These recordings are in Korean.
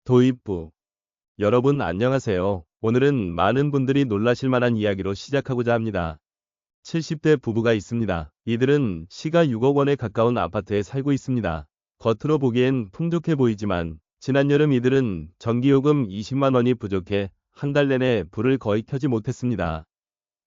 도입부. 여러분 안녕하세요. 오늘은 많은 분들이 놀라실 만한 이야기로 시작하고자 합니다. 70대 부부가 있습니다. 이들은 시가 6억 원에 가까운 아파트에 살고 있습니다. 겉으로 보기엔 풍족해 보이지만 지난 여름 이들은 전기요금 20만 원이 부족해 한 달 내내 불을 거의 켜지 못했습니다.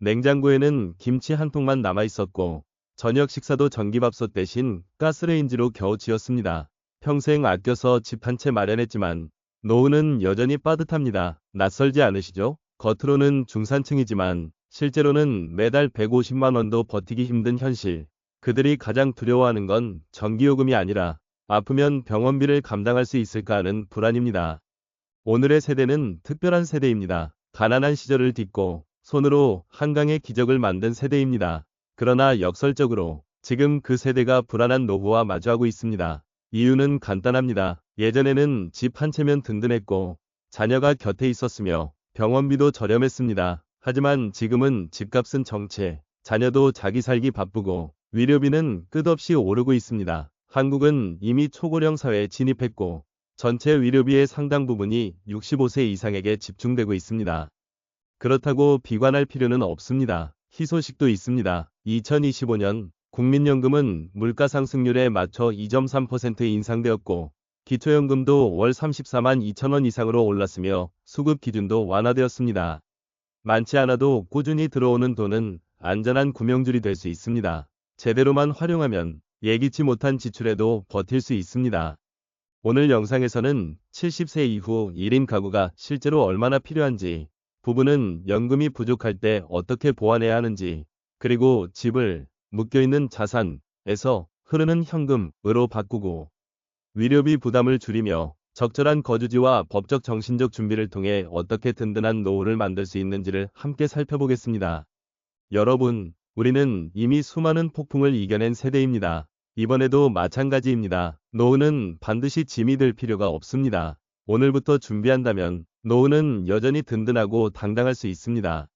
냉장고에는 김치 한 통만 남아 있었고 저녁 식사도 전기밥솥 대신 가스레인지로 겨우 지었습니다. 평생 아껴서 집 한 채 마련했지만 노후는 여전히 빠듯합니다. 낯설지 않으시죠? 겉으로는 중산층이지만 실제로는 매달 150만 원도 버티기 힘든 현실. 그들이 가장 두려워하는 건 전기요금이 아니라 아프면 병원비를 감당할 수 있을까 하는 불안입니다. 오늘의 세대는 특별한 세대입니다. 가난한 시절을 딛고 손으로 한강의 기적을 만든 세대입니다. 그러나 역설적으로 지금 그 세대가 불안한 노후와 마주하고 있습니다. 이유는 간단합니다. 예전에는 집 한 채면 든든했고 자녀가 곁에 있었으며 병원비도 저렴했습니다. 하지만 지금은 집값은 정체, 자녀도 자기 살기 바쁘고 위료비는 끝없이 오르고 있습니다. 한국은 이미 초고령 사회에 진입했고 전체 의료비의 상당 부분이 65세 이상에게 집중되고 있습니다. 그렇다고 비관할 필요는 없습니다. 희소식도 있습니다. 2025년 국민연금은 물가상승률에 맞춰 2.3% 인상되었고 기초연금도 월 34만 2천 원 이상으로 올랐으며 수급 기준도 완화되었습니다. 많지 않아도 꾸준히 들어오는 돈은 안전한 구명줄이 될 수 있습니다. 제대로만 활용하면 예기치 못한 지출에도 버틸 수 있습니다. 오늘 영상에서는 70세 이후 1인 가구가 실제로 얼마나 필요한지, 부부는 연금이 부족할 때 어떻게 보완해야 하는지, 그리고 집을 묶여있는 자산에서 흐르는 현금으로 바꾸고 위료비 부담을 줄이며 적절한 거주지와 법적 정신적 준비를 통해 어떻게 든든한 노후를 만들 수 있는지를 함께 살펴보겠습니다. 여러분, 우리는 이미 수많은 폭풍을 이겨낸 세대입니다. 이번에도 마찬가지입니다. 노후는 반드시 짐이 될 필요가 없습니다. 오늘부터 준비한다면 노후는 여전히 든든하고 당당할 수 있습니다.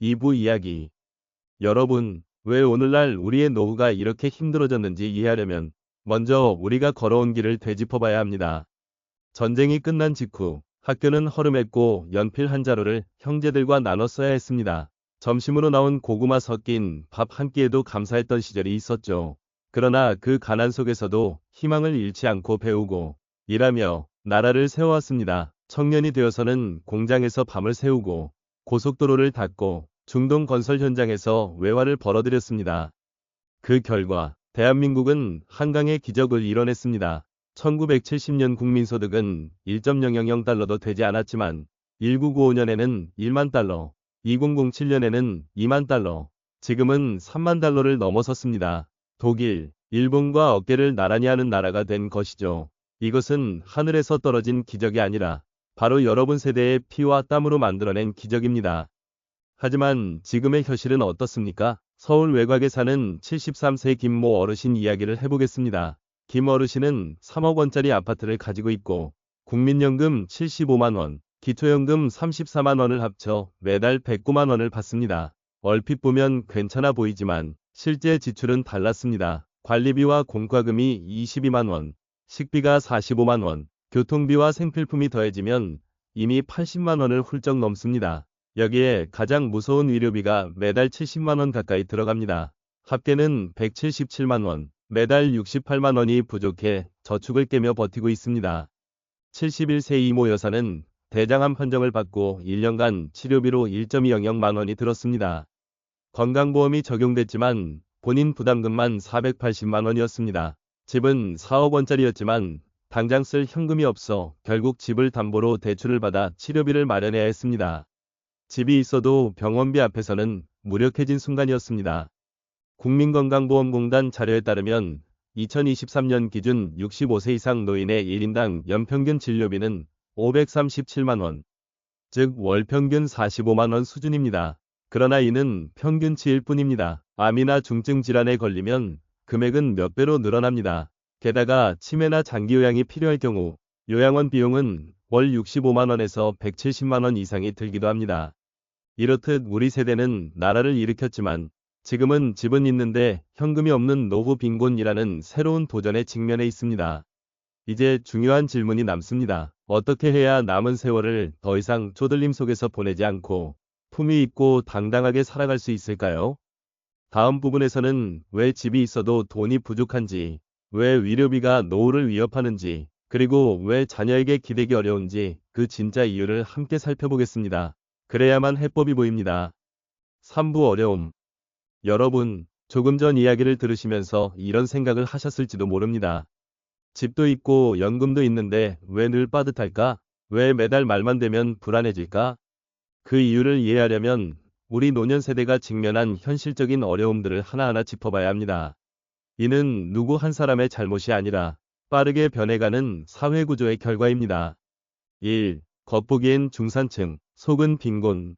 2부 이야기. 여러분, 왜 오늘날 우리의 노후가 이렇게 힘들어졌는지 이해하려면 먼저 우리가 걸어온 길을 되짚어봐야 합니다. 전쟁이 끝난 직후 학교는 허름했고 연필 한 자루를 형제들과 나눠 써야 했습니다. 점심으로 나온 고구마 섞인 밥 한 끼에도 감사했던 시절이 있었죠. 그러나 그 가난 속에서도 희망을 잃지 않고 배우고 일하며 나라를 세워왔습니다. 청년이 되어서는 공장에서 밤을 새우고 고속도로를 닦고 중동 건설 현장에서 외화를 벌어들였습니다. 그 결과 대한민국은 한강의 기적을 이뤄냈습니다. 1970년 국민소득은 1.000달러도 되지 않았지만 1995년에는 1만 달러, 2007년에는 2만 달러, 지금은 3만 달러를 넘어섰습니다. 독일, 일본과 어깨를 나란히 하는 나라가 된 것이죠. 이것은 하늘에서 떨어진 기적이 아니라 바로 여러분 세대의 피와 땀으로 만들어낸 기적입니다. 하지만 지금의 현실은 어떻습니까? 서울 외곽에 사는 73세 김모 어르신 이야기를 해보겠습니다. 김 어르신은 3억 원짜리 아파트를 가지고 있고 국민연금 75만 원, 기초연금 34만 원을 합쳐 매달 109만 원을 받습니다. 얼핏 보면 괜찮아 보이지만 실제 지출은 달랐습니다. 관리비와 공과금이 22만 원, 식비가 45만 원, 교통비와 생필품이 더해지면 이미 80만 원을 훌쩍 넘습니다. 여기에 가장 무서운 위료비가 매달 70만 원 가까이 들어갑니다. 합계는 177만 원, 매달 68만 원이 부족해 저축을 깨며 버티고 있습니다. 71세 이모 여사는 대장암 판정을 받고 1년간 치료비로 1.200만 원이 들었습니다. 건강보험이 적용됐지만 본인 부담금만 480만 원이었습니다. 집은 4억 원짜리였지만 당장 쓸 현금이 없어 결국 집을 담보로 대출을 받아 치료비를 마련해야 했습니다. 집이 있어도 병원비 앞에서는 무력해진 순간이었습니다. 국민건강보험공단 자료에 따르면 2023년 기준 65세 이상 노인의 1인당 연평균 진료비는 537만 원, 즉 월평균 45만 원 수준입니다. 그러나 이는 평균치일 뿐입니다. 암이나 중증 질환에 걸리면 금액은 몇 배로 늘어납니다. 게다가 치매나 장기요양이 필요할 경우 요양원 비용은 월 65만 원에서 170만 원 이상이 들기도 합니다. 이렇듯 우리 세대는 나라를 일으켰지만 지금은 집은 있는데 현금이 없는 노후 빈곤이라는 새로운 도전에 직면해 있습니다. 이제 중요한 질문이 남습니다. 어떻게 해야 남은 세월을 더 이상 쪼들림 속에서 보내지 않고 품위 있고 당당하게 살아갈 수 있을까요? 다음 부분에서는 왜 집이 있어도 돈이 부족한지, 왜 위료비가 노후를 위협하는지, 그리고 왜 자녀에게 기대기 어려운지 그 진짜 이유를 함께 살펴보겠습니다. 그래야만 해법이 보입니다. 3부 어려움. 여러분, 조금 전 이야기를 들으시면서 이런 생각을 하셨을지도 모릅니다. 집도 있고 연금도 있는데 왜 늘 빠듯할까? 왜 매달 말만 되면 불안해질까? 그 이유를 이해하려면 우리 노년 세대가 직면한 현실적인 어려움들을 하나하나 짚어봐야 합니다. 이는 누구 한 사람의 잘못이 아니라 빠르게 변해가는 사회 구조의 결과입니다. 1. 겉보기엔 중산층, 속은 빈곤.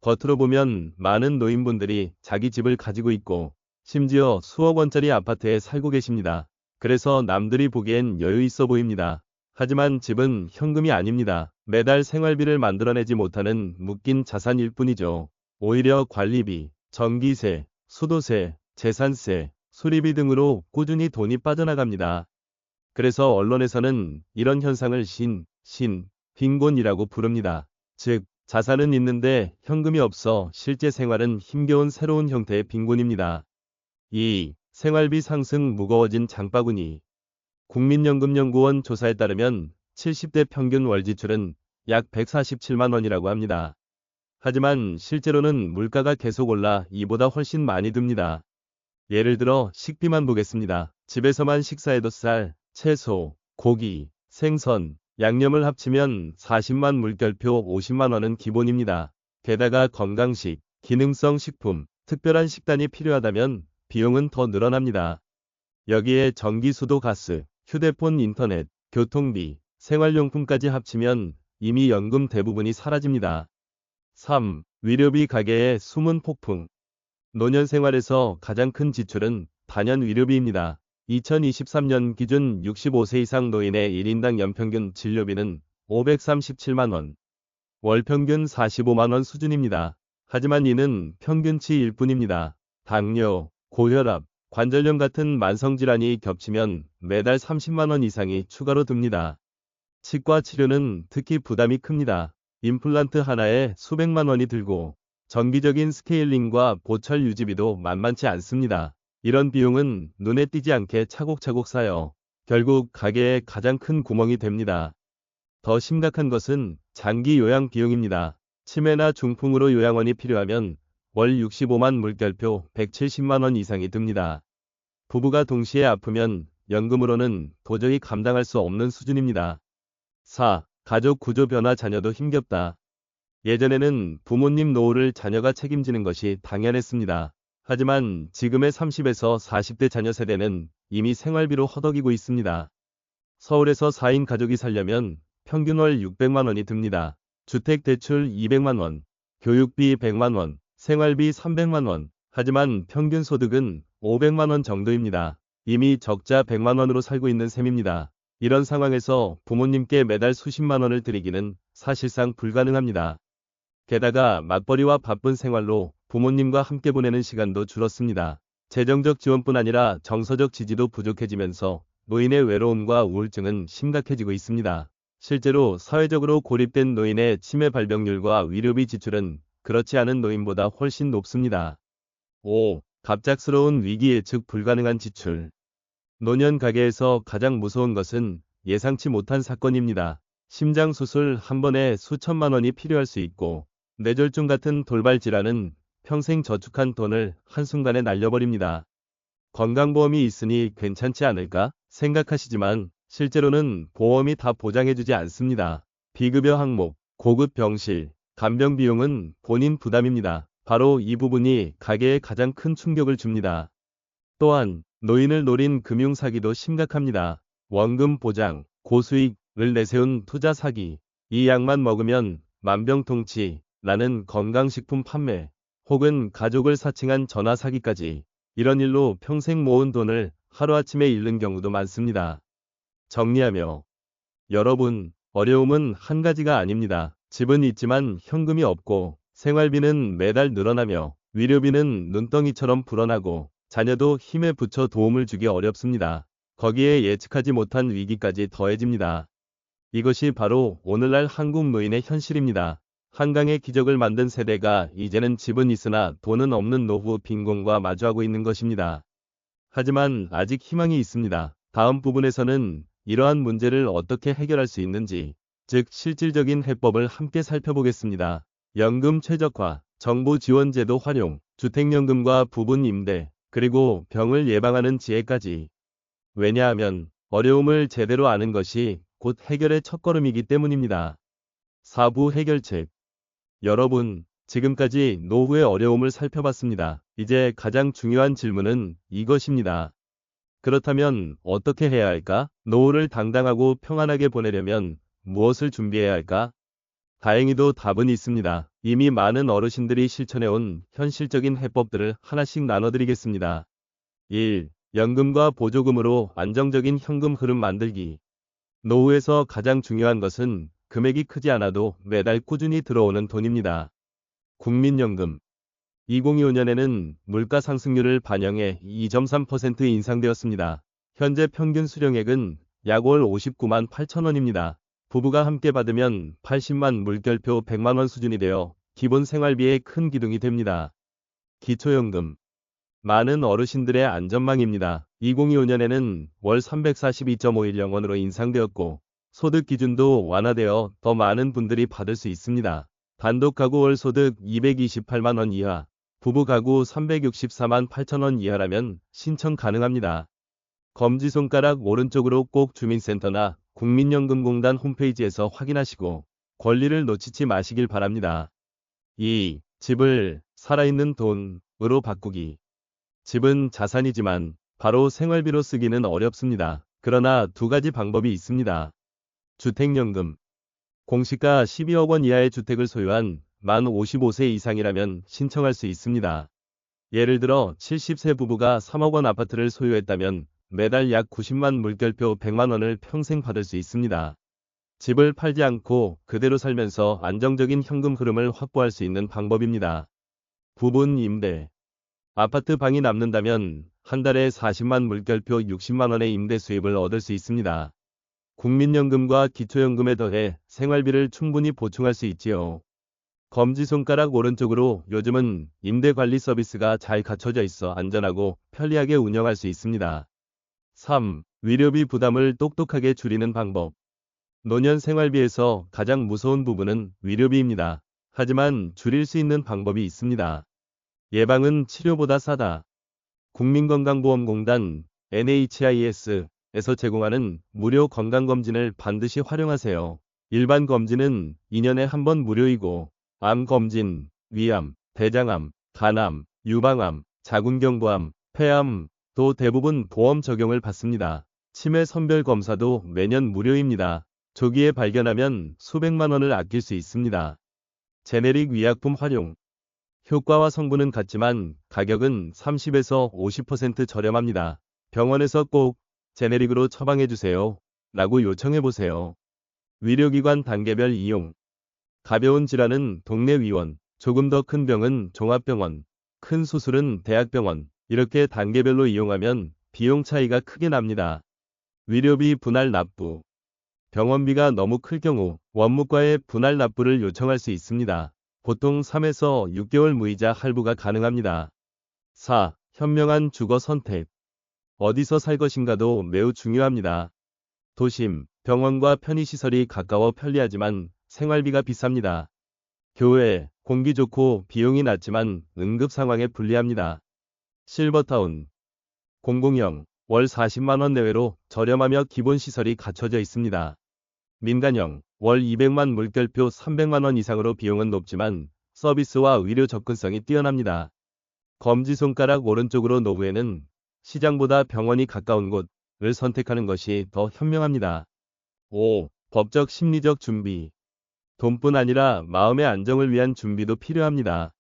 겉으로 보면 많은 노인분들이 자기 집을 가지고 있고 심지어 수억 원짜리 아파트에 살고 계십니다. 그래서 남들이 보기엔 여유 있어 보입니다. 하지만 집은 현금이 아닙니다. 매달 생활비를 만들어내지 못하는 묶인 자산일 뿐이죠. 오히려 관리비, 전기세, 수도세, 재산세, 수리비 등으로 꾸준히 돈이 빠져나갑니다. 그래서 언론에서는 이런 현상을 빈곤이라고 부릅니다. 즉, 자산은 있는데 현금이 없어 실제 생활은 힘겨운 새로운 형태의 빈곤입니다. 2. 생활비 상승 무거워진 장바구니. 국민연금연구원 조사에 따르면 70대 평균 월 지출은 약 147만 원이라고 합니다. 하지만 실제로는 물가가 계속 올라 이보다 훨씬 많이 듭니다. 예를 들어 식비만 보겠습니다. 집에서만 식사해도 쌀, 채소, 고기, 생선, 양념을 합치면 40만 물결표 50만 원은 기본입니다. 게다가 건강식, 기능성 식품, 특별한 식단이 필요하다면 비용은 더 늘어납니다. 여기에 전기, 수도, 가스, 휴대폰, 인터넷, 교통비, 생활용품까지 합치면 이미 연금 대부분이 사라집니다. 3. 위료비 가계의 숨은 폭풍. 노년 생활에서 가장 큰 지출은 단연 위료비입니다. 2023년 기준 65세 이상 노인의 1인당 연평균 진료비는 537만 원, 월 평균 45만 원 수준입니다. 하지만 이는 평균치일 뿐입니다. 당뇨, 고혈압, 관절염 같은 만성질환이 겹치면 매달 30만 원 이상이 추가로 듭니다. 치과 치료는 특히 부담이 큽니다. 임플란트 하나에 수백만 원이 들고 정기적인 스케일링과 보철 유지비도 만만치 않습니다. 이런 비용은 눈에 띄지 않게 차곡차곡 쌓여 결국 가게에 가장 큰 구멍이 됩니다. 더 심각한 것은 장기 요양 비용입니다. 치매나 중풍으로 요양원이 필요하면 월 65만 물결표 170만 원 이상이 듭니다. 부부가 동시에 아프면 연금으로는 도저히 감당할 수 없는 수준입니다. 4. 가족 구조 변화. 자녀도 힘겹다. 예전에는 부모님 노후를 자녀가 책임지는 것이 당연했습니다. 하지만 지금의 30에서 40대 자녀 세대는 이미 생활비로 허덕이고 있습니다. 서울에서 4인 가족이 살려면 평균 월 600만 원이 듭니다. 주택대출 200만 원, 교육비 100만 원, 생활비 300만 원. 하지만 평균 소득은 500만 원 정도입니다. 이미 적자 100만 원으로 살고 있는 셈입니다. 이런 상황에서 부모님께 매달 수십만 원을 드리기는 사실상 불가능합니다. 게다가 맞벌이와 바쁜 생활로 부모님과 함께 보내는 시간도 줄었습니다. 재정적 지원뿐 아니라 정서적 지지도 부족해지면서 노인의 외로움과 우울증은 심각해지고 있습니다. 실제로 사회적으로 고립된 노인의 치매 발병률과 위료비 지출은 그렇지 않은 노인보다 훨씬 높습니다. 5. 갑작스러운 위기 예측 불가능한 지출. 노년 가계에서 가장 무서운 것은 예상치 못한 사건입니다. 심장 수술 한 번에 수천만 원이 필요할 수 있고 뇌졸중 같은 돌발 질환은 평생 저축한 돈을 한순간에 날려버립니다. 건강보험이 있으니 괜찮지 않을까 생각하시지만 실제로는 보험이 다 보장해주지 않습니다. 비급여 항목, 고급 병실, 간병 비용은 본인 부담입니다. 바로 이 부분이 가계에 가장 큰 충격을 줍니다. 또한 노인을 노린 금융 사기도 심각합니다. 원금 보장, 고수익을 내세운 투자 사기, 이 약만 먹으면 만병통치 라는 건강식품 판매, 혹은 가족을 사칭한 전화 사기까지 이런 일로 평생 모은 돈을 하루아침에 잃는 경우도 많습니다. 정리하며 여러분, 어려움은 한 가지가 아닙니다. 집은 있지만 현금이 없고 생활비는 매달 늘어나며 위료비는 눈덩이처럼 불어나고 자녀도 힘에 부쳐 도움을 주기 어렵습니다. 거기에 예측하지 못한 위기까지 더해집니다. 이것이 바로 오늘날 한국 노인의 현실입니다. 한강의 기적을 만든 세대가 이제는 집은 있으나 돈은 없는 노후 빈곤과 마주하고 있는 것입니다. 하지만 아직 희망이 있습니다. 다음 부분에서는 이러한 문제를 어떻게 해결할 수 있는지, 즉 실질적인 해법을 함께 살펴보겠습니다. 연금 최적화, 정부 지원 제도 활용, 주택연금과 부분 임대, 그리고 병을 예방하는 지혜까지. 왜냐하면 어려움을 제대로 아는 것이 곧 해결의 첫걸음이기 때문입니다. 4부 해결책. 여러분, 지금까지 노후의 어려움을 살펴봤습니다. 이제 가장 중요한 질문은 이것입니다. 그렇다면 어떻게 해야 할까? 노후를 당당하고 평안하게 보내려면 무엇을 준비해야 할까? 다행히도 답은 있습니다. 이미 많은 어르신들이 실천해온 현실적인 해법들을 하나씩 나눠드리겠습니다. 1. 연금과 보조금으로 안정적인 현금 흐름 만들기. 노후에서 가장 중요한 것은 금액이 크지 않아도 매달 꾸준히 들어오는 돈입니다. 국민연금. 2025년에는 물가 상승률을 반영해 2.3% 인상되었습니다. 현재 평균 수령액은 약 월 59만 8천 원입니다. 부부가 함께 받으면 80만 물결표 100만 원 수준이 되어 기본 생활비에 큰 기둥이 됩니다. 기초연금. 많은 어르신들의 안전망입니다. 2025년에는 월 342.510원으로 인상되었고 소득 기준도 완화되어 더 많은 분들이 받을 수 있습니다. 단독 가구 월 소득 228만 원 이하, 부부 가구 364만 8천 원 이하라면 신청 가능합니다. 검지손가락 오른쪽으로 꼭 주민센터나 국민연금공단 홈페이지에서 확인하시고 권리를 놓치지 마시길 바랍니다. 2. 집을 살아있는 돈으로 바꾸기. 집은 자산이지만 바로 생활비로 쓰기는 어렵습니다. 그러나 두 가지 방법이 있습니다. 주택연금. 공시가 12억 원 이하의 주택을 소유한 만 55세 이상이라면 신청할 수 있습니다. 예를 들어 70세 부부가 3억 원 아파트를 소유했다면 매달 약 90만 물결표 100만 원을 평생 받을 수 있습니다. 집을 팔지 않고 그대로 살면서 안정적인 현금 흐름을 확보할 수 있는 방법입니다. 부분 임대. 아파트 방이 남는다면 한 달에 40만 물결표 60만 원의 임대 수입을 얻을 수 있습니다. 국민연금과 기초연금에 더해 생활비를 충분히 보충할 수 있지요. 검지손가락 오른쪽으로 요즘은 임대관리 서비스가 잘 갖춰져 있어 안전하고 편리하게 운영할 수 있습니다. 3. 위료비 부담을 똑똑하게 줄이는 방법. 노년 생활비에서 가장 무서운 부분은 위료비입니다. 하지만 줄일 수 있는 방법이 있습니다. 예방은 치료보다 싸다. 국민건강보험공단 NHIS에서 제공하는 무료 건강검진을 반드시 활용하세요. 일반 검진은 2년에 한 번 무료이고 암검진, 위암, 대장암, 간암, 유방암, 자궁경부암, 폐암도 대부분 보험 적용을 받습니다. 치매 선별 검사도 매년 무료입니다. 조기에 발견하면 수백만 원을 아낄 수 있습니다. 제네릭 위약품 활용. 효과와 성분은 같지만 가격은 30에서 50% 저렴합니다. 병원에서 꼭 제네릭으로 처방해주세요 라고 요청해보세요. 의료기관 단계별 이용. 가벼운 질환은 동네 위원, 조금 더 큰 병은 종합병원, 큰 수술은 대학병원, 이렇게 단계별로 이용하면 비용 차이가 크게 납니다. 의료비 분할 납부. 병원비가 너무 클 경우 원무과에 분할 납부를 요청할 수 있습니다. 보통 3에서 6개월 무이자 할부가 가능합니다. 4. 현명한 주거 선택. 어디서 살 것인가도 매우 중요합니다. 도심, 병원과 편의시설이 가까워 편리하지만 생활비가 비쌉니다. 교외, 공기 좋고 비용이 낮지만 응급 상황에 불리합니다. 실버타운. 공공형, 월 40만 원 내외로 저렴하며 기본시설이 갖춰져 있습니다. 민간형, 월 200만 물결표 300만 원 이상으로 비용은 높지만 서비스와 의료 접근성이 뛰어납니다. 검지손가락 오른쪽으로 노후에는 시장보다 병원이 가까운 곳을 선택하는 것이 더 현명합니다. 5. 법적 심리적 준비. 돈뿐 아니라 마음의 안정을 위한 준비도 필요합니다.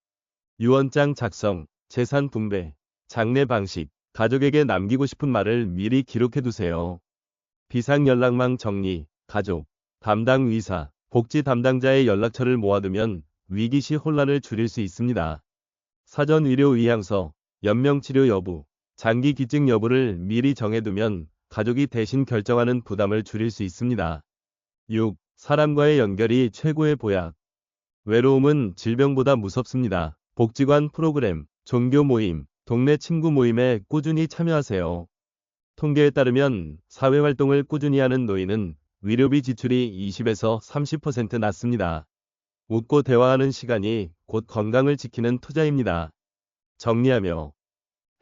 유언장 작성, 재산 분배, 장례 방식, 가족에게 남기고 싶은 말을 미리 기록해두세요. 비상연락망 정리, 가족, 담당 의사, 복지 담당자의 연락처를 모아두면 위기 시 혼란을 줄일 수 있습니다. 사전 의료 의향서, 연명치료 여부, 장기 기증 여부를 미리 정해두면 가족이 대신 결정하는 부담을 줄일 수 있습니다. 6. 사람과의 연결이 최고의 보약. 외로움은 질병보다 무섭습니다. 복지관 프로그램, 종교 모임, 동네 친구 모임에 꾸준히 참여하세요. 통계에 따르면 사회활동을 꾸준히 하는 노인은 위로비 지출이 20에서 30% 낮습니다. 웃고 대화하는 시간이 곧 건강을 지키는 투자입니다. 정리하며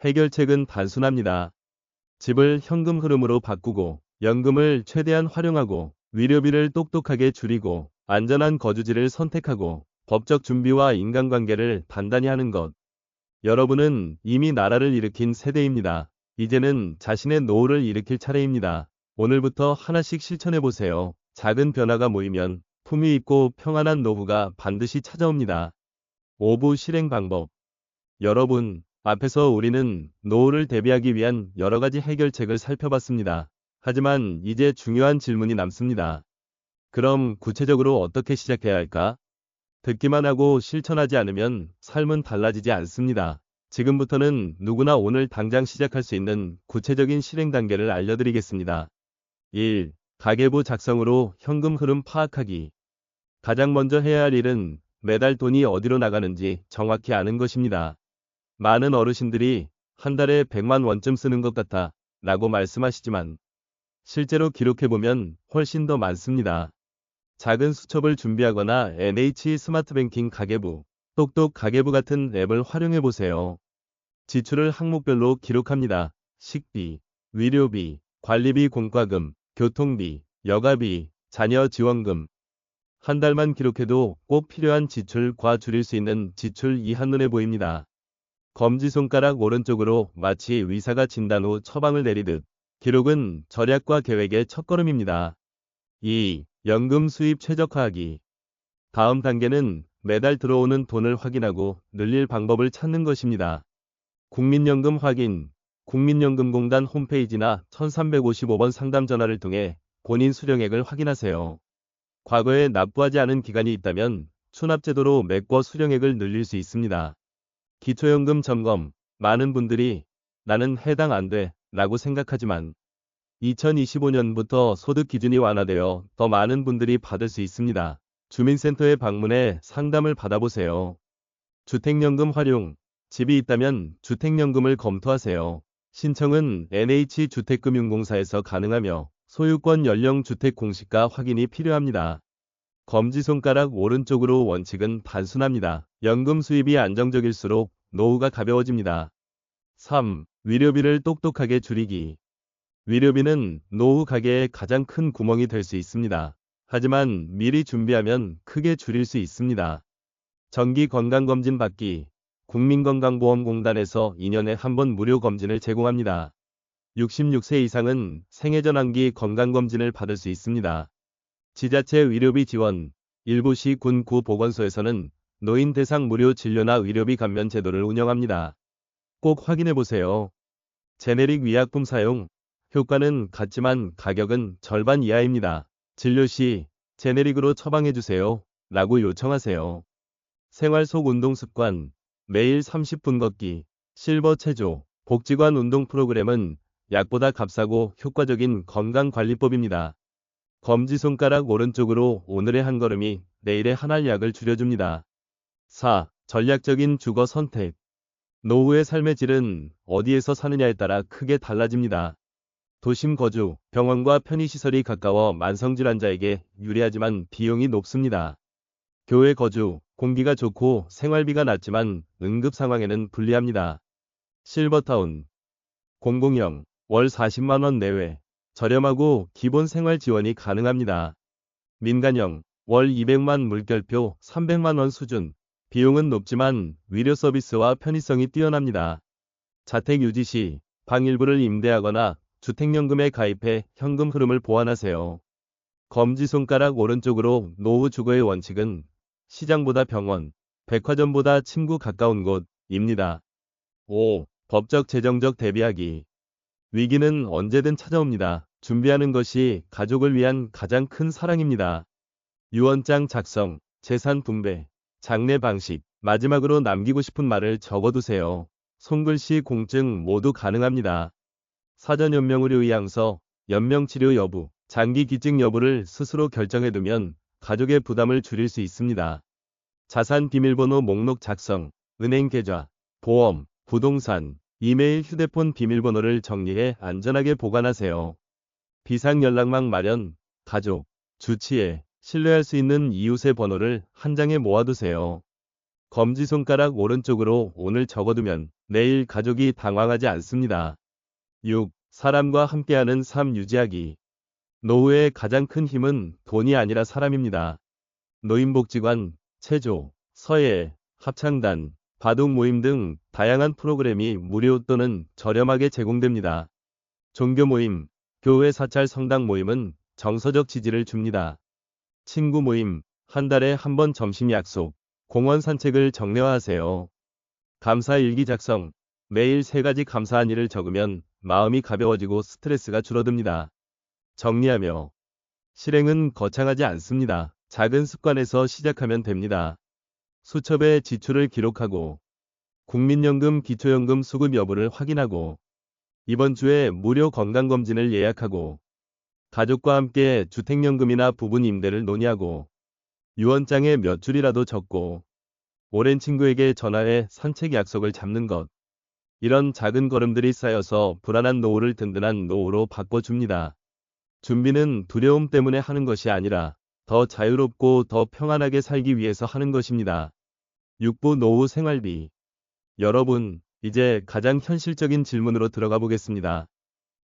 해결책은 단순합니다. 집을 현금 흐름으로 바꾸고 연금을 최대한 활용하고 위료비를 똑똑하게 줄이고 안전한 거주지를 선택하고 법적 준비와 인간관계를 단단히 하는 것. 여러분은 이미 나라를 일으킨 세대입니다. 이제는 자신의 노후를 일으킬 차례입니다. 오늘부터 하나씩 실천해보세요. 작은 변화가 모이면 품위 있고 평안한 노후가 반드시 찾아옵니다. 5부 실행 방법. 여러분, 앞에서 우리는 노후를 대비하기 위한 여러 가지 해결책을 살펴봤습니다. 하지만 이제 중요한 질문이 남습니다. 그럼 구체적으로 어떻게 시작해야 할까? 듣기만 하고 실천하지 않으면 삶은 달라지지 않습니다. 지금부터는 누구나 오늘 당장 시작할 수 있는 구체적인 실행 단계를 알려드리겠습니다. 1. 가계부 작성으로 현금 흐름 파악하기. 가장 먼저 해야 할 일은 매달 돈이 어디로 나가는지 정확히 아는 것입니다. 많은 어르신들이 한 달에 100만 원쯤 쓰는 것 같아 라고 말씀하시지만 실제로 기록해보면 훨씬 더 많습니다. 작은 수첩을 준비하거나 NH 스마트뱅킹 가계부, 똑똑 가계부 같은 앱을 활용해보세요. 지출을 항목별로 기록합니다. 식비, 위료비, 관리비 공과금, 교통비, 여가비, 자녀 지원금. 한 달만 기록해도 꼭 필요한 지출과 줄일 수 있는 지출이 한눈에 보입니다. 검지손가락 오른쪽으로 마치 의사가 진단 후 처방을 내리듯 기록은 절약과 계획의 첫걸음입니다. 2. 연금 수입 최적화하기. 다음 단계는 매달 들어오는 돈을 확인하고 늘릴 방법을 찾는 것입니다. 국민연금 확인. 국민연금공단 홈페이지나 1355번 상담 전화를 통해 본인 수령액을 확인하세요. 과거에 납부하지 않은 기간이 있다면 추납제도로 메꿔 수령액을 늘릴 수 있습니다. 기초연금 점검. 많은 분들이 나는 해당 안 돼 라고 생각하지만 2025년부터 소득 기준이 완화되어 더 많은 분들이 받을 수 있습니다. 주민센터에 방문해 상담을 받아보세요. 주택연금 활용. 집이 있다면 주택연금을 검토하세요. 신청은 NH주택금융공사에서 가능하며 소유권 연령 주택 공시가 확인이 필요합니다. 검지손가락 오른쪽으로 원칙은 단순합니다. 연금 수입이 안정적일수록 노후가 가벼워집니다. 3. 위료비를 똑똑하게 줄이기. 위료비는 노후 가계의 가장 큰 구멍이 될 수 있습니다. 하지만 미리 준비하면 크게 줄일 수 있습니다. 정기 건강검진 받기. 국민건강보험공단에서 2년에 한 번 무료 검진을 제공합니다. 66세 이상은 생애전환기 건강검진을 받을 수 있습니다. 지자체 의료비 지원. 일부 시 군 구 보건소에서는 노인 대상 무료 진료나 의료비 감면 제도를 운영합니다. 꼭 확인해보세요. 제네릭 위약품 사용. 효과는 같지만 가격은 절반 이하입니다. 진료 시 제네릭으로 처방해주세요 라고 요청하세요. 생활 속 운동 습관. 매일 30분 걷기. 실버 체조. 복지관 운동 프로그램은 약보다 값싸고 효과적인 건강관리법입니다. 검지손가락 오른쪽으로 오늘의 한 걸음이 내일의 한 알약을 줄여줍니다. 4. 전략적인 주거 선택. 노후의 삶의 질은 어디에서 사느냐에 따라 크게 달라집니다. 도심 거주, 병원과 편의시설이 가까워 만성질 환자에게 유리하지만 비용이 높습니다. 교외 거주, 공기가 좋고 생활비가 낮지만 응급 상황에는 불리합니다. 실버타운. 공공형, 월 40만원 내외. 저렴하고 기본 생활 지원이 가능합니다. 민간형, 월 200만 물결표 300만원 수준. 비용은 높지만 위료 서비스와 편의성이 뛰어납니다. 자택 유지 시 방 일부를 임대하거나 주택연금에 가입해 현금 흐름을 보완하세요. 검지손가락 오른쪽으로 노후 주거의 원칙은 시장보다 병원, 백화점보다 침구 가까운 곳입니다. 5. 법적 재정적 대비하기. 위기는 언제든 찾아옵니다. 준비하는 것이 가족을 위한 가장 큰 사랑입니다. 유언장 작성, 재산 분배, 장례 방식, 마지막으로 남기고 싶은 말을 적어두세요. 손글씨 공증 모두 가능합니다. 사전 연명의료 의향서, 연명치료 여부, 장기 기증 여부를 스스로 결정해두면 가족의 부담을 줄일 수 있습니다. 자산 비밀번호 목록 작성, 은행 계좌, 보험, 부동산, 이메일, 휴대폰 비밀번호를 정리해 안전하게 보관하세요. 비상 연락망 마련, 가족, 주치의, 신뢰할 수 있는 이웃의 번호를 한 장에 모아두세요. 검지손가락 오른쪽으로 오늘 적어두면 내일 가족이 당황하지 않습니다. 6. 사람과 함께하는 삶 유지하기. 노후의 가장 큰 힘은 돈이 아니라 사람입니다. 노인복지관, 체조, 서예, 합창단, 바둑 모임 등 다양한 프로그램이 무료 또는 저렴하게 제공됩니다. 종교 모임, 교회 사찰 성당 모임은 정서적 지지를 줍니다. 친구 모임, 한 달에 한 번 점심 약속, 공원 산책을 정례화하세요. 감사 일기 작성, 매일 3가지 감사한 일을 적으면 마음이 가벼워지고 스트레스가 줄어듭니다. 정리하며 실행은 거창하지 않습니다. 작은 습관에서 시작하면 됩니다. 수첩에 지출을 기록하고 국민연금 기초연금 수급 여부를 확인하고 이번 주에 무료 건강검진을 예약하고 가족과 함께 주택연금이나 부분 임대를 논의하고 유언장에 몇 줄이라도 적고 오랜 친구에게 전화해 산책 약속을 잡는 것. 이런 작은 걸음들이 쌓여서 불안한 노후를 든든한 노후로 바꿔줍니다. 준비는 두려움 때문에 하는 것이 아니라 더 자유롭고 더 평안하게 살기 위해서 하는 것입니다. 6부 노후 생활비. 여러분, 이제 가장 현실적인 질문으로 들어가 보겠습니다.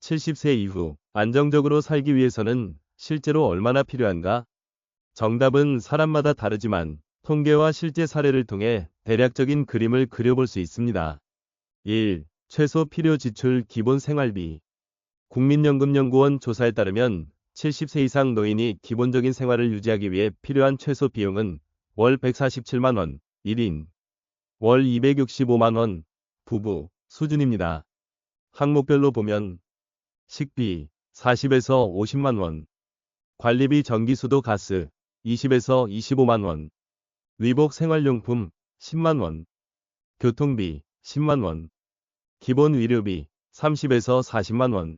70세 이후 안정적으로 살기 위해서는 실제로 얼마나 필요한가? 정답은 사람마다 다르지만 통계와 실제 사례를 통해 대략적인 그림을 그려볼 수 있습니다. 1. 최소 필요 지출 기본 생활비. 국민연금연구원 조사에 따르면 70세 이상 노인이 기본적인 생활을 유지하기 위해 필요한 최소 비용은 월 147만 원, 1인, 월 265만 원, 부부 수준입니다. 항목별로 보면 식비 40에서 50만 원, 관리비 전기수도 가스 20에서 25만 원, 위복 생활용품 10만 원, 교통비 10만 원, 기본 의료비 30에서 40만 원,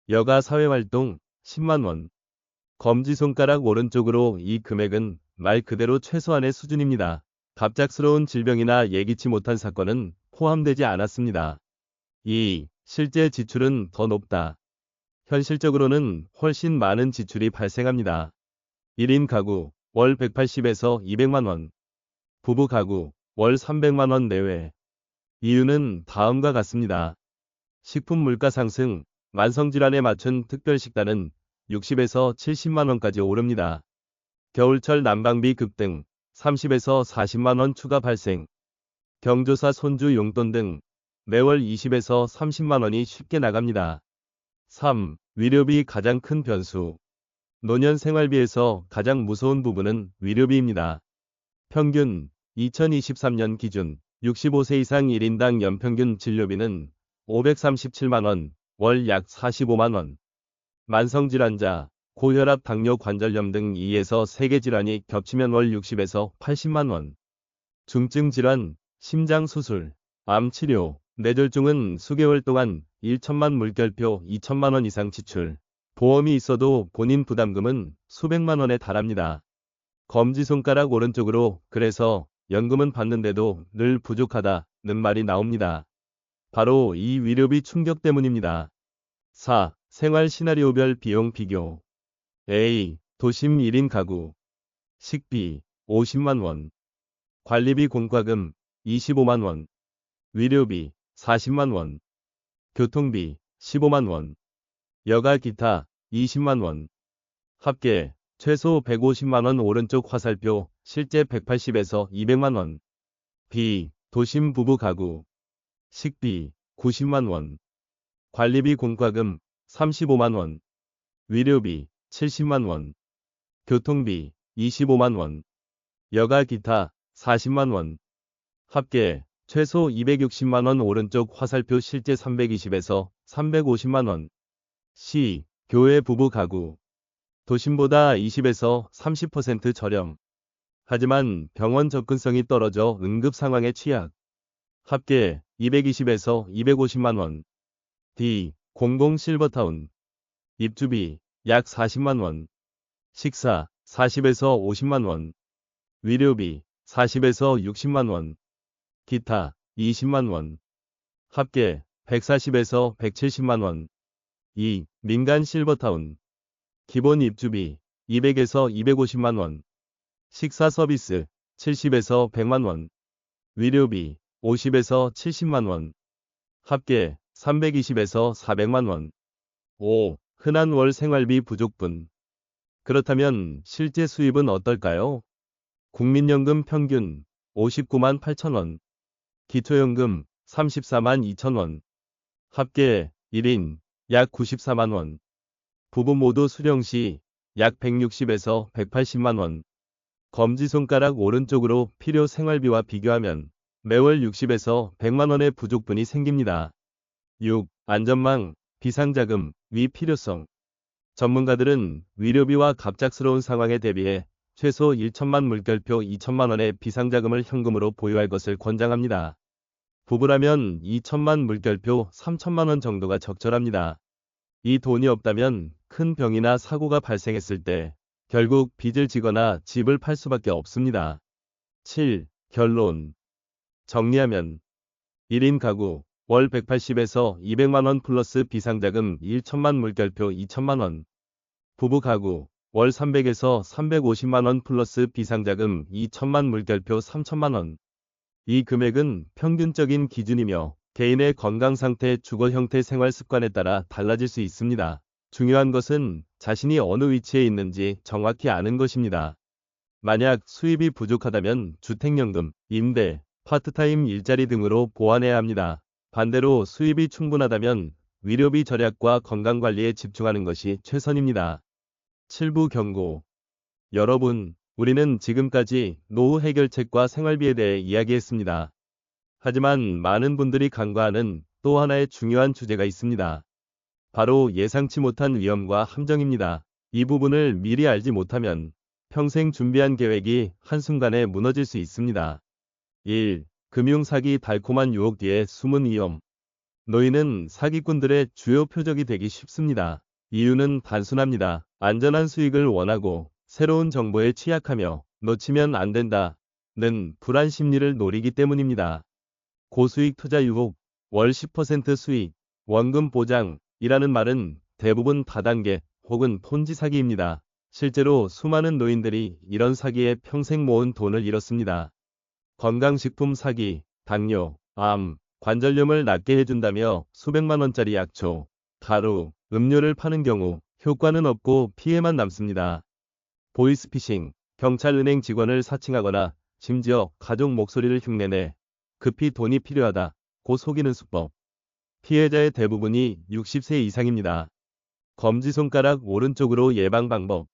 여가 사회활동 10만 원. 검지손가락 오른쪽으로 이 금액은 말 그대로 최소한의 수준입니다. 갑작스러운 질병이나 예기치 못한 사건은 포함되지 않았습니다. 2. 실제 지출은 더 높다. 현실적으로는 훨씬 많은 지출이 발생합니다. 1인 가구 월 180에서 200만 원, 부부 가구 월 300만 원 내외. 이유는 다음과 같습니다. 식품 물가 상승, 만성질환에 맞춘 특별식단은 60에서 70만 원까지 오릅니다. 겨울철 난방비 급등, 30에서 40만 원 추가 발생. 경조사 손주 용돈 등 매월 20에서 30만 원이 쉽게 나갑니다. 3. 위료비 가장 큰 변수. 노년 생활비에서 가장 무서운 부분은 위료비입니다. 평균 2023년 기준 65세 이상 1인당 연평균 진료비는 537만 원, 월 약 45만 원. 만성질환자, 고혈압, 당뇨, 관절염 등 2에서 3개 질환이 겹치면 월 60에서 80만 원. 중증 질환, 심장 수술, 암 치료, 뇌졸중은 수개월 동안 1천만 물결표 2천만 원 이상 지출. 보험이 있어도 본인 부담금은 수백만 원에 달합니다. 검지손가락 오른쪽으로 그래서 연금은 받는데도 늘 부족하다는 말이 나옵니다. 바로 이 위료비 충격 때문입니다. 4. 생활 시나리오별 비용 비교. A. 도심 1인 가구. 식비 50만 원. 관리비 공과금 25만 원. 위료비 40만 원. 교통비 15만 원. 여가 기타 20만 원. 합계 최소 150만 원. 오른쪽 화살표 실제 180에서 200만 원. B. 도심 부부 가구. 식비 90만 원. 관리비 공과금 35만 원. 위료비 70만 원. 교통비 25만 원. 여가 기타 40만 원. 합계 최소 260만 원. 오른쪽 화살표 실제 320에서 350만 원. C. 교회 부부 가구. 도심보다 20에서 30% 저렴. 하지만 병원 접근성이 떨어져 응급 상황에 취약. 합계 220에서 250만 원. D. 공공 실버타운. 입주비 약 40만 원. 식사 40에서 50만 원. 위료비 40에서 60만 원. 기타 20만 원. 합계 140에서 170만 원. 2. 민간 실버타운. 기본 입주비 200에서 250만 원. 식사 서비스 70에서 100만 원. 위료비 50에서 70만 원. 합계 320에서 400만 원. 5. 흔한 월 생활비 부족분. 그렇다면 실제 수입은 어떨까요? 국민연금 평균 59만 8천 원. 기초연금 34만 2천 원. 합계 1인 약 94만 원. 부부 모두 수령 시 약 160에서 180만 원. 검지손가락 오른쪽으로 필요 생활비와 비교하면 매월 60에서 100만 원의 부족분이 생깁니다. 6. 안전망, 비상자금, 위 필요성. 전문가들은 위료비와 갑작스러운 상황에 대비해 최소 1천만 물결표 2천만 원의 비상자금을 현금으로 보유할 것을 권장합니다. 부부라면 2천만 물결표 3천만 원 정도가 적절합니다. 이 돈이 없다면 큰 병이나 사고가 발생했을 때 결국 빚을 지거나 집을 팔 수밖에 없습니다. 7. 결론. 정리하면 1인 가구 월 180에서 200만 원 플러스 비상자금 1천만 물결표 2천만 원. 부부 가구 월 300에서 350만 원 플러스 비상자금 2천만 물결표 3천만 원. 이 금액은 평균적인 기준이며 개인의 건강 상태, 주거 형태, 생활 습관에 따라 달라질 수 있습니다. 중요한 것은 자신이 어느 위치에 있는지 정확히 아는 것입니다. 만약 수입이 부족하다면 주택연금, 임대, 파트타임 일자리 등으로 보완해야 합니다. 반대로 수입이 충분하다면 위료비 절약과 건강관리에 집중하는 것이 최선입니다. 7부 경고. 여러분, 우리는 지금까지 노후 해결책과 생활비에 대해 이야기했습니다. 하지만 많은 분들이 간과하는 또 하나의 중요한 주제가 있습니다. 바로 예상치 못한 위험과 함정입니다. 이 부분을 미리 알지 못하면 평생 준비한 계획이 한순간에 무너질 수 있습니다. 1. 금융사기 달콤한 유혹 뒤에 숨은 위험. 노인은 사기꾼들의 주요 표적이 되기 쉽습니다. 이유는 단순합니다. 안전한 수익을 원하고 새로운 정보에 취약하며 놓치면 안 된다는 불안 심리를 노리기 때문입니다. 고수익 투자 유혹, 월 10% 수익, 원금 보장이라는 말은 대부분 다단계 혹은 폰지 사기입니다. 실제로 수많은 노인들이 이런 사기에 평생 모은 돈을 잃었습니다. 건강식품 사기, 당뇨, 암, 관절염을 낫게 해준다며 수백만 원짜리 약초, 가루, 음료를 파는 경우 효과는 없고 피해만 남습니다. 보이스피싱, 경찰 은행 직원을 사칭하거나 심지어 가족 목소리를 흉내내 급히 돈이 필요하다고 속이는 수법. 피해자의 대부분이 60세 이상입니다. 검지손가락 오른쪽으로 예방 방법.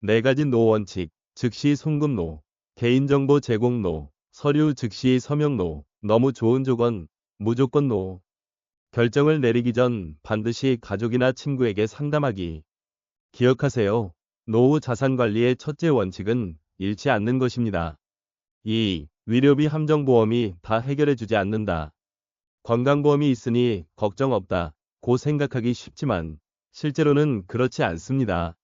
4가지 노 원칙, 즉시 송금 노, 개인정보 제공 노, 서류 즉시 서명 노, 너무 좋은 조건, 무조건 노. 결정을 내리기 전 반드시 가족이나 친구에게 상담하기. 기억하세요. 노후 자산 관리의 첫째 원칙은 잃지 않는 것입니다. 2. 위료비 함정보험이 다 해결해주지 않는다. 건강보험이 있으니 걱정 없다 고 생각하기 쉽지만 실제로는 그렇지 않습니다.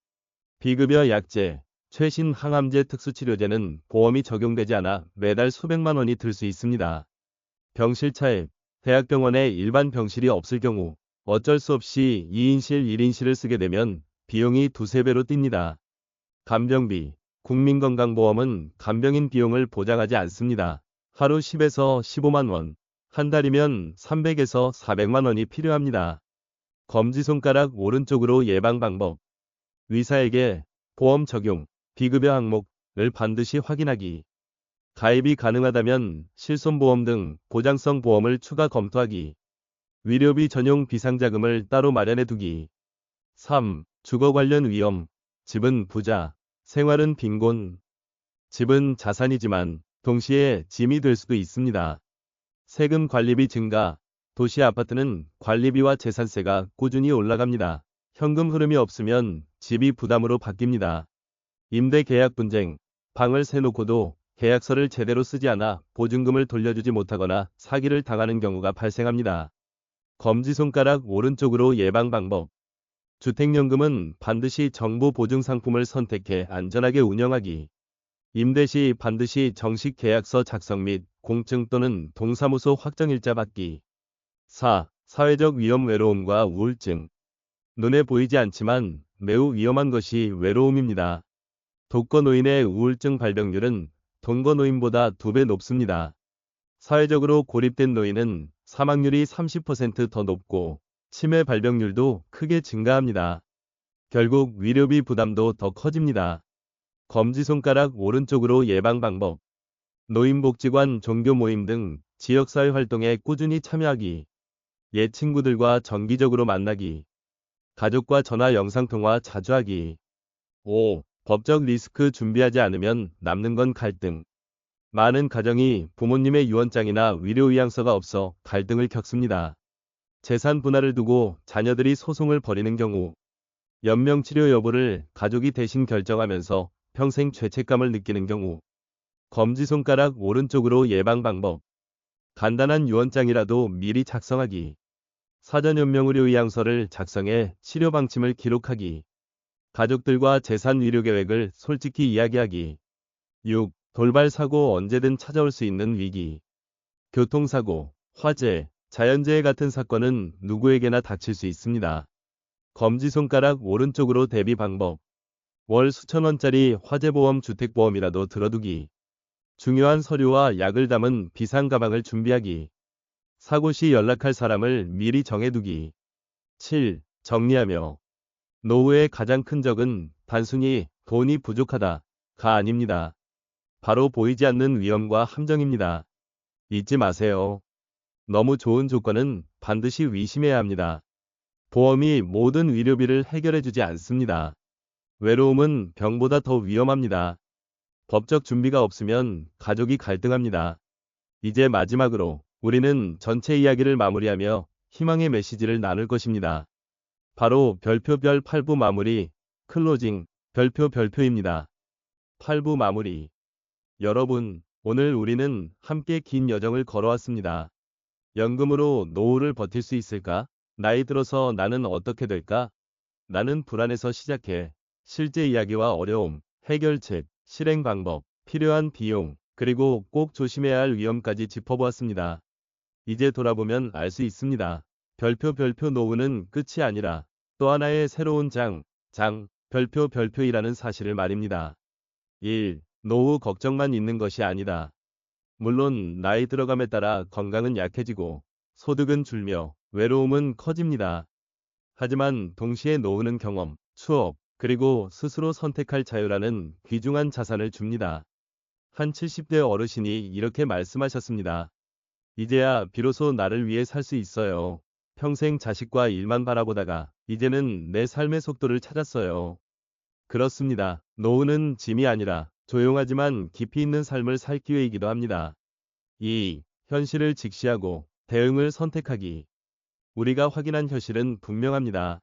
비급여 약제, 최신 항암제 특수치료제는 보험이 적용되지 않아 매달 수백만 원이 들 수 있습니다. 병실 차입, 대학병원에 일반 병실이 없을 경우 어쩔 수 없이 2인실 1인실을 쓰게 되면 비용이 두세 배로 뜁니다. 간병비, 국민건강보험은 간병인 비용을 보장하지 않습니다. 하루 10에서 15만 원, 한 달이면 300에서 400만 원이 필요합니다. 검지손가락 오른쪽으로 예방 방법. 의사에게 보험 적용, 비급여 항목을 반드시 확인하기. 가입이 가능하다면 실손보험 등 보장성 보험을 추가 검토하기. 위료비 전용 비상자금을 따로 마련해 두기. 3. 주거 관련 위험. 집은 부자, 생활은 빈곤. 집은 자산이지만 동시에 짐이 될 수도 있습니다. 세금 관리비 증가. 도시 아파트는 관리비와 재산세가 꾸준히 올라갑니다. 현금 흐름이 없으면 집이 부담으로 바뀝니다. 임대 계약 분쟁. 방을 세놓고도 계약서를 제대로 쓰지 않아 보증금을 돌려주지 못하거나 사기를 당하는 경우가 발생합니다. 검지손가락 오른쪽으로 예방 방법. 주택연금은 반드시 정부 보증 상품을 선택해 안전하게 운영하기. 임대 시 반드시 정식 계약서 작성 및 공증 또는 동사무소 확정일자 받기. 4. 사회적 위험 외로움과 우울증. 눈에 보이지 않지만 매우 위험한 것이 외로움입니다. 독거노인의 우울증 발병률은 동거노인보다 2배 높습니다. 사회적으로 고립된 노인은 사망률이 30% 더 높고 치매 발병률도 크게 증가합니다. 결국 위료비 부담도 더 커집니다. 검지손가락 오른쪽으로 예방 방법. 노인복지관, 종교 모임 등 지역사회 활동에 꾸준히 참여하기. 옛 친구들과 정기적으로 만나기. 가족과 전화 영상통화 자주 하기. 5. 법적 리스크 준비하지 않으면 남는 건 갈등. 많은 가정이 부모님의 유언장이나 위료의향서가 없어 갈등을 겪습니다. 재산 분할을 두고 자녀들이 소송을 벌이는 경우, 연명치료 여부를 가족이 대신 결정하면서 평생 죄책감을 느끼는 경우, 검지손가락 오른쪽으로 예방 방법. 간단한 유언장이라도 미리 작성하기. 사전 연명의료의향서를 작성해 치료 방침을 기록하기. 가족들과 재산 위료 계획을 솔직히 이야기하기. 6. 돌발 사고 언제든 찾아올 수 있는 위기. 교통사고, 화재, 자연재해 같은 사건은 누구에게나 닥칠 수 있습니다. 검지손가락 오른쪽으로 대비 방법. 월 수천 원짜리 화재보험, 주택보험이라도 들어두기. 중요한 서류와 약을 담은 비상가방을 준비하기. 사고 시 연락할 사람을 미리 정해두기. 7. 정리하며. 노후의 가장 큰 적은 단순히 돈이 부족하다가 아닙니다. 바로 보이지 않는 위험과 함정입니다. 잊지 마세요. 너무 좋은 조건은 반드시 위심해야 합니다. 보험이 모든 위료비를 해결해주지 않습니다. 외로움은 병보다 더 위험합니다. 법적 준비가 없으면 가족이 갈등합니다. 이제 마지막으로 우리는 전체 이야기를 마무리하며 희망의 메시지를 나눌 것입니다. 바로 별표별 8부 마무리, 클로징, 별표입니다. 8부 마무리. 여러분, 오늘 우리는 함께 긴 여정을 걸어왔습니다. 연금으로 노후를 버틸 수 있을까? 나이 들어서 나는 어떻게 될까? 나는 불안해서 시작해. 실제 이야기와 어려움, 해결책, 실행 방법, 필요한 비용, 그리고 꼭 조심해야 할 위험까지 짚어보았습니다. 이제 돌아보면 알 수 있습니다. 별표 노후는 끝이 아니라 또 하나의 새로운 별표이라는 사실을 말입니다. 1. 노후 걱정만 있는 것이 아니다. 물론 나이 들어감에 따라 건강은 약해지고 소득은 줄며 외로움은 커집니다. 하지만 동시에 노후는 경험, 추억, 그리고 스스로 선택할 자유라는 귀중한 자산을 줍니다. 한 70대 어르신이 이렇게 말씀하셨습니다. 이제야 비로소 나를 위해 살 수 있어요. 평생 자식과 일만 바라보다가 이제는 내 삶의 속도를 찾았어요. 그렇습니다. 노후는 짐이 아니라 조용하지만 깊이 있는 삶을 살 기회이기도 합니다. 2. 현실을 직시하고 대응을 선택하기. 우리가 확인한 현실은 분명합니다.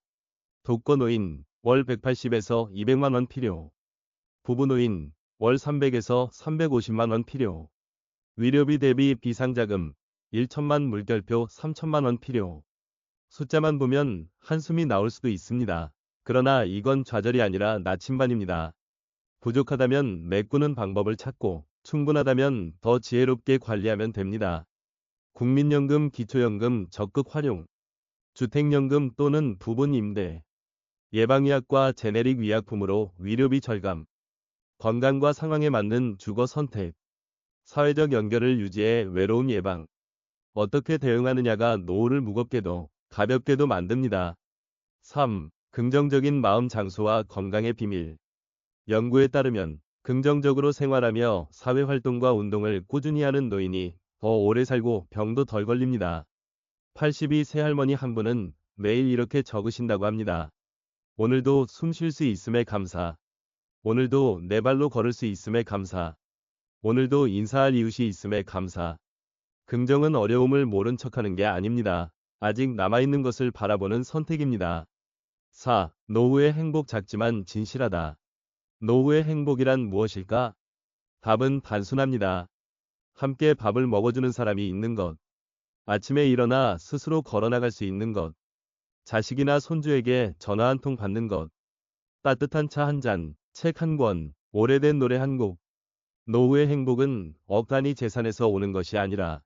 독거노인, 월 180에서 200만 원 필요. 부부노인, 월 300에서 350만 원 필요. 위료비 대비 비상자금, 1천만 물결표 3천만 원 필요. 숫자만 보면 한숨이 나올 수도 있습니다. 그러나 이건 좌절이 아니라 나침반입니다. 부족하다면 메꾸는 방법을 찾고 충분하다면 더 지혜롭게 관리하면 됩니다. 국민연금, 기초연금 적극 활용. 주택연금 또는 부분 임대. 예방의학과 제네릭 의약품으로 위료비 절감. 건강과 상황에 맞는 주거 선택. 사회적 연결을 유지해 외로움 예방. 어떻게 대응하느냐가 노후를 무겁게도 가볍게도 만듭니다. 3. 긍정적인 마음, 장소와 건강의 비밀. 연구에 따르면 긍정적으로 생활하며 사회활동과 운동을 꾸준히 하는 노인이 더 오래 살고 병도 덜 걸립니다. 82세 할머니 한 분은 매일 이렇게 적으신다고 합니다. 오늘도 숨 쉴 수 있음에 감사. 오늘도 내 발로 걸을 수 있음에 감사. 오늘도 인사할 이웃이 있음에 감사. 긍정은 어려움을 모른 척하는 게 아닙니다. 아직 남아있는 것을 바라보는 선택입니다. 4. 노후의 행복, 작지만 진실하다. 노후의 행복이란 무엇일까? 답은 단순합니다. 함께 밥을 먹어주는 사람이 있는 것. 아침에 일어나 스스로 걸어 나갈 수 있는 것, 자식이나 손주에게 전화 한 통 받는 것, 따뜻한 차 한 잔, 책 한 권, 오래된 노래 한 곡. 노후의 행복은 억간이 재산에서 오는 것이 아니라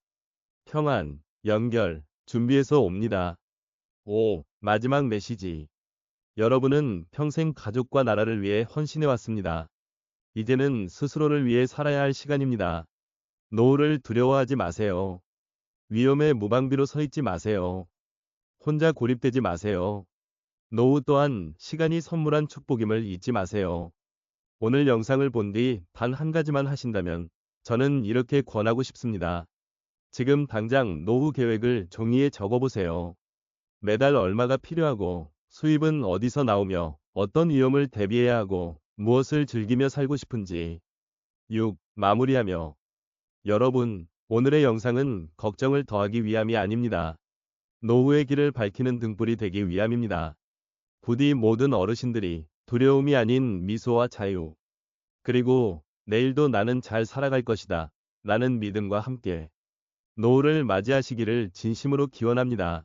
평안, 연결, 준비에서 옵니다. 5. 마지막 메시지. 여러분은 평생 가족과 나라를 위해 헌신해 왔습니다. 이제는 스스로를 위해 살아야 할 시간입니다. 노후를 두려워하지 마세요. 위험에 무방비로 서 있지 마세요. 혼자 고립되지 마세요. 노후 또한 시간이 선물한 축복임을 잊지 마세요. 오늘 영상을 본 뒤 단 한 가지만 하신다면 저는 이렇게 권하고 싶습니다. 지금 당장 노후 계획을 종이에 적어보세요. 매달 얼마가 필요하고 수입은 어디서 나오며 어떤 위험을 대비해야 하고 무엇을 즐기며 살고 싶은지. 6. 마무리하며. 여러분, 오늘의 영상은 걱정을 더하기 위함이 아닙니다. 노후의 길을 밝히는 등불이 되기 위함입니다. 부디 모든 어르신들이 두려움이 아닌 미소와 자유, 그리고 내일도 나는 잘 살아갈 것이다 라는 믿음과 함께 노후를 맞이하시기를 진심으로 기원합니다.